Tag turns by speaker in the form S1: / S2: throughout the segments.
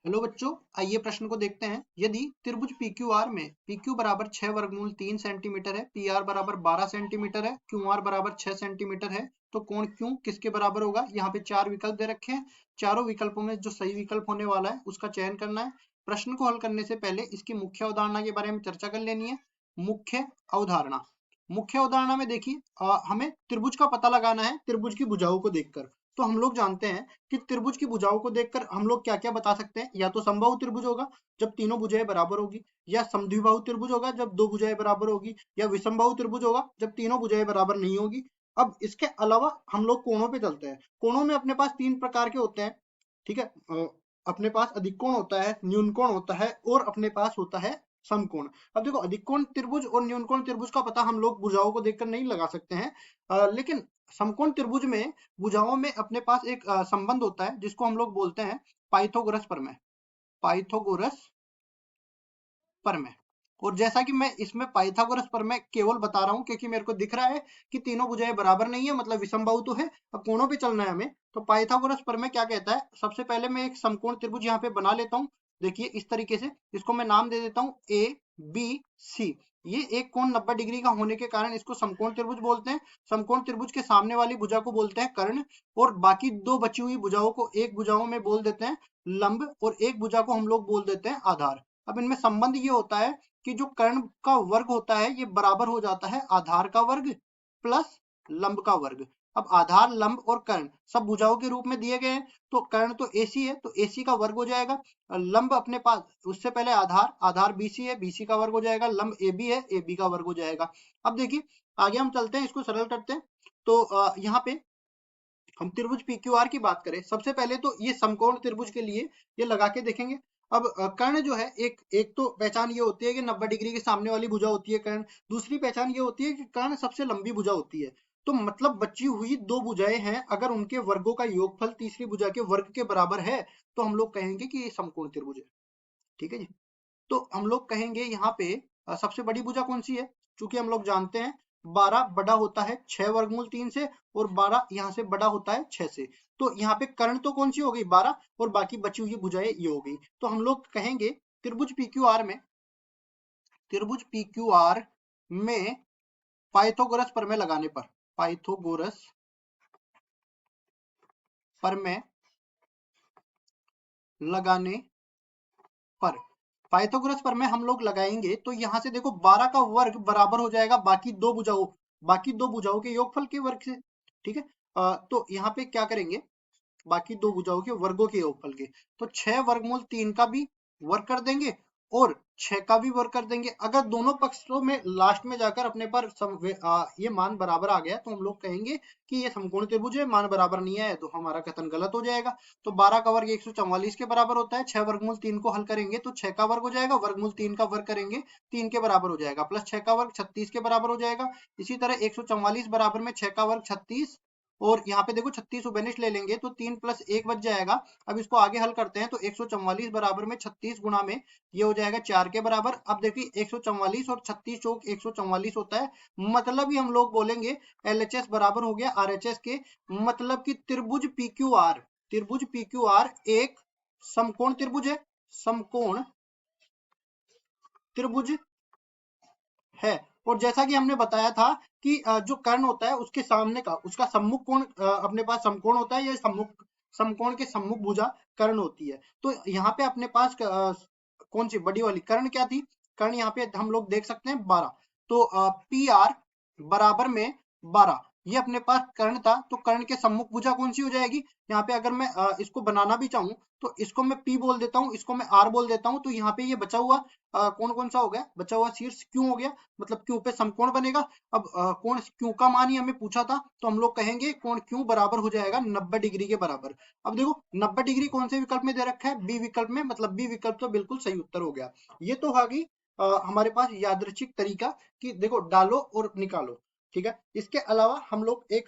S1: Hello बच्चों, आइए प्रश्न को देखते हैं। यदि त्रिभुज PQR में PQ बराबर 6 वर्गमूल 3 सेंटीमीटर है, PR बराबर 12 सेंटीमीटर है, QR बराबर 6 सेंटीमीटर है, तो कोण Q किसके बराबर होगा? यहाँ पे चार विकल्प दे रखे हैं। चारों विकल्पों में जो सही विकल्प होने वाला है उसका चयन करना है। प्रश्न को हल करने से पहले इसकी मुख्य अवधारणा के बारे में चर्चा कर लेनी है। मुख्य अवधारणा, मुख्य अवधारणा में देखिए, हमें त्रिभुज का पता लगाना है त्रिभुज की भुजाओं को देखकर। तो हम लोग जानते हैं कि त्रिभुज की भुजाओं को देखकर हम लोग क्या क्या बता सकते हैं। या तो समबाहु त्रिभुज होगा जब तीनों भुजाएं बराबर होगी, या समद्विबाहु त्रिभुज होगा जब दो भुजाएं बराबर होगी, या विषमबाहु त्रिभुज होगा जब तीनों भुजाएं बराबर नहीं होगी। अब इसके अलावा हम लोग कोणों पे चलते हैं। कोणों में अपने पास तीन प्रकार के होते हैं, ठीक है। अपने पास अधिक कोण होता है, न्यून कोण होता है, और अपने पास होता है समकोण। अब देखो, अधिक कोण त्रिभुज और न्यून कोण त्रिभुज का पता हम लोग भुजाओं को देखकर नहीं लगा सकते हैं, लेकिन समकोण त्रिभुज में भुजाओं में अपने पास एक संबंध होता है जिसको हम लोग बोलते हैं पाइथागोरस प्रमेय। पाइथागोरस प्रमेय। और जैसा कि मैं इसमें पाइथागोरस प्रमेय केवल बता रहा हूं क्योंकि मेरे को दिख रहा है कि तीनों भुजाएं बराबर नहीं है, मतलब विषमबाहु तो है। अब कोणों पे चलना है हमें, तो पाइथागोरस प्रमेय क्या कहता है? सबसे पहले मैं एक समकोण त्रिभुज यहाँ पे बना लेता हूँ। देखिए इस तरीके से, इसको मैं नाम दे देता हूँ ABC। ये एक कोण 90 डिग्री का होने के कारण इसको समकोण त्रिभुज बोलते हैं। समकोण त्रिभुज के सामने वाली भुजा को बोलते हैं कर्ण, और बाकी दो बची हुई भुजाओं को एक भुजाओं में बोल देते हैं लंब, और एक भुजा को हम लोग बोल देते हैं आधार। अब इनमें संबंध ये होता है कि जो कर्ण का वर्ग होता है ये बराबर हो जाता है आधार का वर्ग प्लस लंब का वर्ग। अब आधार, लंब और कर्ण सब भुजाओं के रूप में दिए गए हैं। तो कर्ण तो AC है, तो AC का वर्ग हो जाएगा। लंब अपने पास, उससे पहले आधार, आधार BC है, BC का वर्ग हो जाएगा। लंब AB है, AB का वर्ग हो जाएगा। अब देखिए आगे हम चलते हैं, इसको सरल करते हैं। तो यहाँ पे हम त्रिभुज PQR की बात करें, सबसे पहले तो ये समकोण त्रिभुज के लिए ये लगा के देखेंगे। अब कर्ण जो है, एक एक तो पहचान ये होती है कि 90 डिग्री के सामने वाली भुजा होती है कर्ण। दूसरी पहचान ये होती है कि कर्ण सबसे लंबी भुजा होती है। तो मतलब बची हुई दो भुजाएं हैं, अगर उनके वर्गों का योगफल तीसरी भुजा के वर्ग के बराबर है तो हम लोग कहेंगे कि ये समकोण त्रिभुज है। ठीक है जी। तो हम लोग कहेंगे यहाँ पे सबसे बड़ी भुजा कौन सी है? चूंकि हम लोग जानते हैं 12 बड़ा होता है 6 वर्गमूल 3 से, और 12 यहाँ से बड़ा होता है 6 से। तो यहाँ पे कर्ण तो कौन सी हो गई? 12, और बाकी बची हुई भुजाएं ये हो गई। तो हम लोग कहेंगे त्रिभुज PQR में, त्रिभुज PQR में पाइथागोरस प्रमेय लगाने पर, पाइथागोरस प्रमेय लगाने पर, पाइथागोरस प्रमेय हम लोग लगाएंगे तो यहाँ से देखो 12 का वर्ग बराबर हो जाएगा बाकी दो भुजाओं के योगफल के वर्ग से। ठीक है। तो यहाँ पे क्या करेंगे, बाकी दो भुजाओं के वर्गों के योगफल के। तो 6 वर्गमूल 3 का भी वर्ग कर देंगे और 6 का भी वर्ग कर देंगे। अगर दोनों पक्षों में लास्ट में जाकर अपने पर ये मान बराबर आ गया तो हम लोग कहेंगे कि ये समकोण त्रिभुज है। मान बराबर नहीं आया तो हमारा कथन गलत हो जाएगा। तो 12 का वर्ग 144 के बराबर होता है। 6 वर्गमूल 3 को हल करेंगे तो 6 का वर्ग हो जाएगा, वर्गमूल 3 का वर्ग करेंगे 3 के बराबर हो जाएगा, प्लस 6 का वर्ग 36 के बराबर हो जाएगा। इसी तरह 144 बराबर में 6 का वर्ग 36, और यहाँ पे देखो 36 उबेनिश ले लेंगे तो 3 + 1 बच जाएगा। अब इसको आगे हल करते हैं तो 144 बराबर में 36 गुणा में ये हो जाएगा 4 के बराबर। अब देखिए 144 और 36 चौक 144 होता है, मतलब ही हम लोग बोलेंगे LHS बराबर हो गया RHS के। मतलब कि त्रिभुज PQR एक समकोण त्रिभुज है, समकोण त्रिभुज है। और जैसा कि हमने बताया था कि जो कर्ण होता है उसके सामने का, उसका सम्मुख कोण अपने पास समकोण होता है, या समकोण के सम्मुख भुजा कर्ण होती है। तो यहाँ पे अपने पास कौन सी बड़ी वाली कर्ण क्या थी? कर्ण यहाँ पे हम लोग देख सकते हैं 12। तो PR बराबर में 12, ये अपने पास कर्ण था। तो कर्ण के सम्मुख भुजा कौन सी हो जाएगी? यहाँ पे अगर मैं इसको बनाना भी चाहूँ तो इसको मैं P बोल देता हूँ, इसको मैं R बोल देता हूँ। तो यहाँ पे ये बचा हुआ कौन कौन सा हो गया? बचा हुआ शीर्ष Q हो गया, मतलब Q पे समकोण बनेगा। अब कोण Q का मान ही हमें पूछा था, तो हम लोग कहेंगे कोण Q बराबर हो जाएगा 90 डिग्री के बराबर। अब देखो 90 डिग्री कौन से विकल्प में दे रखा है? B विकल्प में, मतलब B विकल्प तो बिल्कुल सही उत्तर हो गया। ये तो होगी हमारे पास यादृच्छिक तरीका कि देखो डालो और निकालो। ठीक है। इसके अलावा हम लोग एक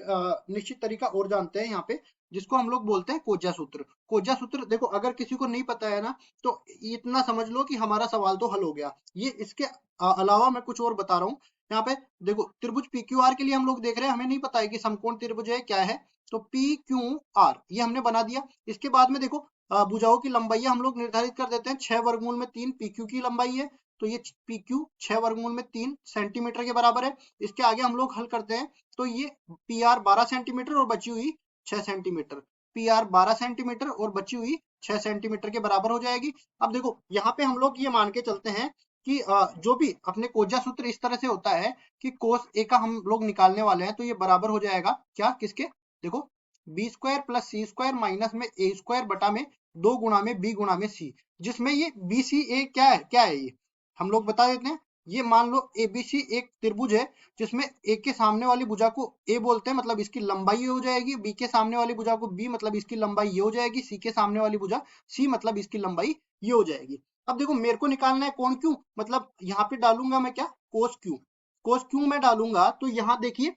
S1: निश्चित तरीका और जानते हैं यहाँ पे, जिसको हम लोग बोलते हैं कोज्या सूत्र। कोज्या सूत्र देखो, अगर किसी को नहीं पता है ना तो इतना समझ लो कि हमारा सवाल तो हल हो गया। ये इसके अलावा मैं कुछ और बता रहा हूँ। यहाँ पे देखो त्रिभुज PQR के लिए हम लोग देख रहे हैं, हमें नहीं पता है कि समकोण त्रिभुज है क्या है। तो PQR ये हमने बना दिया। इसके बाद में देखो भुजाओं की लंबाई हम लोग निर्धारित कर देते हैं। 6 वर्गमूल में 3 PQ की लंबाई है, तो ये PQ 6 वर्गमूल में 3 सेंटीमीटर के बराबर है। इसके आगे हम लोग हल करते हैं, तो ये PR 12 सेंटीमीटर और बची हुई 6 सेंटीमीटर, PR 12 सेंटीमीटर और बची हुई 6 सेंटीमीटर के बराबर हो जाएगी। अब देखो यहाँ पे हम लोग ये मान के चलते हैं कि जो भी अपने कोजा सूत्र इस तरह से होता है कि कोस ए का हम लोग निकालने वाले हैं, तो ये बराबर हो जाएगा क्या, किसके, देखो बी स्क्वायर प्लस सी स्क्वायर माइनस में ए स्क्वायर बटा में 2 गुणा में बी गुणा में सी, जिसमें ये बी सी ए क्या है ये हम लोग बता देते हैं। ये मान लो एबीसी एक त्रिभुज है, जिसमें ए के सामने वाली भुजा को ए बोलते हैं, मतलब इसकी लंबाई ये हो जाएगी। बी के सामने वाली भुजा को बी, मतलब इसकी लंबाई ये हो जाएगी। सी के सामने वाली भुजा सी, मतलब इसकी लंबाई ये हो जाएगी। अब देखो मेरे को निकालना है कोण क्यू, मतलब यहाँ पे डालूंगा मैं क्या, कोस क्यू। कोस क्यू में डालूंगा तो यहाँ देखिए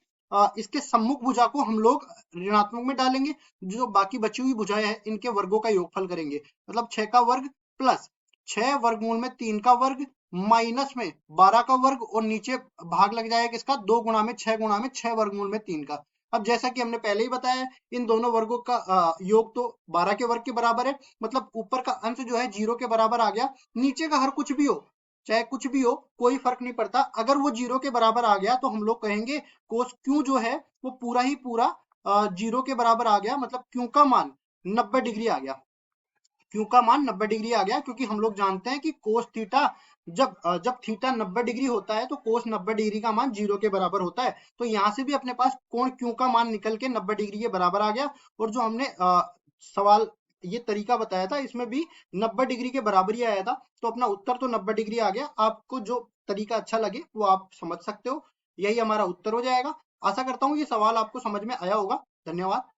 S1: इसके सम्मुख भुजा को हम लोग ऋणात्मक में डालेंगे, जो बाकी बची हुई भुजाएं हैं इनके वर्गों का योगफल करेंगे, मतलब 6 का वर्ग प्लस 6 वर्गमूल में 3 का वर्ग माइनस में 12 का वर्ग, और नीचे भाग लग जाएगा किसका, 2 गुणा में 6 गुणा में 6 वर्गमूल में 3 का। अब जैसा कि हमने पहले ही बताया, इन दोनों वर्गों का योग तो 12 के वर्ग के बराबर है, मतलब ऊपर का अंश जो है 0 के बराबर आ गया। नीचे का हर कुछ भी हो, चाहे कुछ भी हो, कोई फर्क नहीं पड़ता, अगर वो 0 के बराबर आ गया तो हम लोग कहेंगे कोस क्यू जो है वो पूरा ही पूरा 0 के बराबर आ गया, मतलब क्यू का मान 90 डिग्री आ गया। क्यू का मान 90 डिग्री आ गया, क्योंकि हम लोग जानते हैं कि कोस थीटा जब थीटा 90 डिग्री होता है तो कोस 90 डिग्री का मान 0 के बराबर होता है। तो यहाँ से भी अपने पास कोण क्यू का मान निकल के 90 डिग्री के बराबर आ गया। और जो हमने सवाल ये तरीका बताया था, इसमें भी 90 डिग्री के बराबर ही आया था, तो अपना उत्तर तो 90 डिग्री आ गया। आपको जो तरीका अच्छा लगे वो आप समझ सकते हो, यही हमारा उत्तर हो जाएगा। आशा करता हूँ ये सवाल आपको समझ में आया होगा। धन्यवाद।